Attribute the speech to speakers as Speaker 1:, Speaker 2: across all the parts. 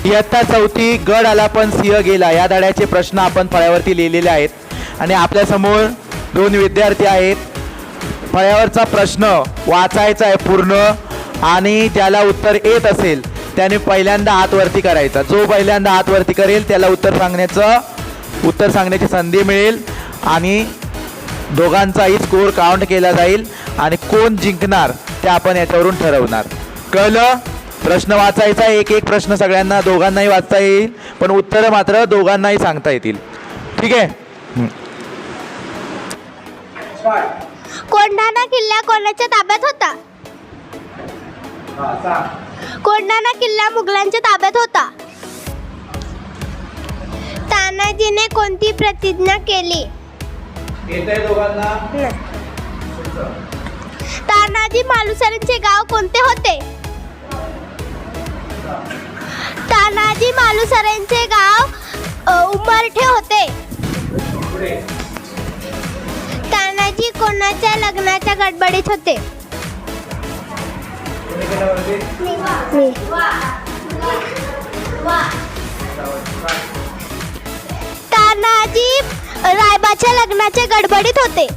Speaker 1: इयत्ता 4थी गड आला पण सिंह गेला या धड्याचे प्रश्न आपण फळ्यावरती लिहिलेले आहेत आणि आपल्यासमोर 2 विद्यार्थी आहेत. फळ्यावरचा प्रश्न वाचायचा आहे पूर्ण आणि ज्याला उत्तर येत असेल त्याने पहिल्यांदा हात वरती करायचा. जो पहिल्यांदा हात वरती करेल त्याला उत्तर सांगण्याची संधी मिळेल आणि दोघांचाही स्कोर काउंट केला जाईल आणि कोण जिंकणार ते आपण याच्यावरून ठरवणार. कळलं? प्रश्न वाचायचा, एक एक प्रश्न सगळ्यांना दोघांनाही वाचता येईल पण उत्तरं मात्र दोघांनाही सांगता येतील. ठीक आहे.
Speaker 2: कोंढाणा किल्ला कोणाच्या ताब्यात होता? कोंढाणा किल्ला मुघलांच्या ताब्यात होता. तानाजीने कोणती प्रतिज्ञा केली? तानाजी मालुसरेंचे गाव कोणते होते? तानाजी मालुसरेंचे गाव उमरठे होते. तानाजी कोणाच्या लग्नाच्या गडबडीत होते? तानाजी रायबाच्या लग्नाच्या गडबडीत होते.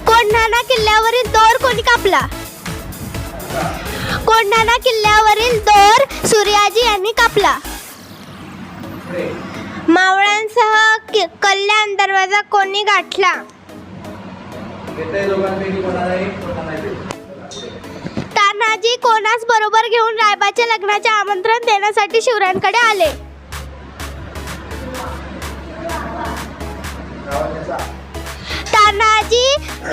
Speaker 2: कोंढाणा किल्ल्यावरील दोर कोणी कापला? कोंढाणा किल्ल्यावरील दोर सूर्याजी यांनी कापला. मावळ्यांसह कल्याण दरवाजा कोणी गाठला? तानाजी कोणास बरोबर घेऊन रायबाच्या लग्नाचे आमंत्रण देण्यासाठी शिवरायांकडे आले? तानाजी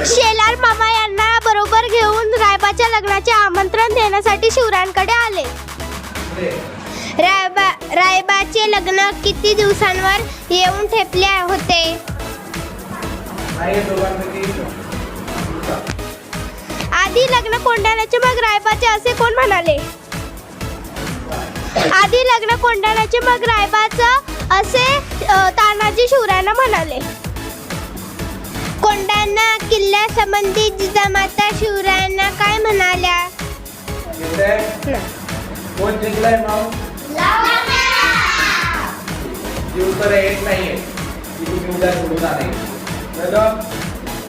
Speaker 2: शेलार मामा यांना बरोबर घेऊन रायबाच्या लग्नाचे आमंत्रण देण्यासाठी शिवरायांकडे आले. रायबाचे लग्न किती दिवसांवर येऊन ठेपले होते? आधी लग्न कोंढाण्याचे मग रायबाचे असे कोण म्हणाले? आधी लग्न कोंढाण्याचे मग रायबाचं असे तानाजी शिवरायांना म्हणाले. कोंढाणा किल्ल्यासंबंधी जिजामाता शिवरायांना काय म्हणाल्या?
Speaker 1: कोण जिंकलाय मग? उत्तर येत नाहीये की तुम्ही उद्या सोडून आले.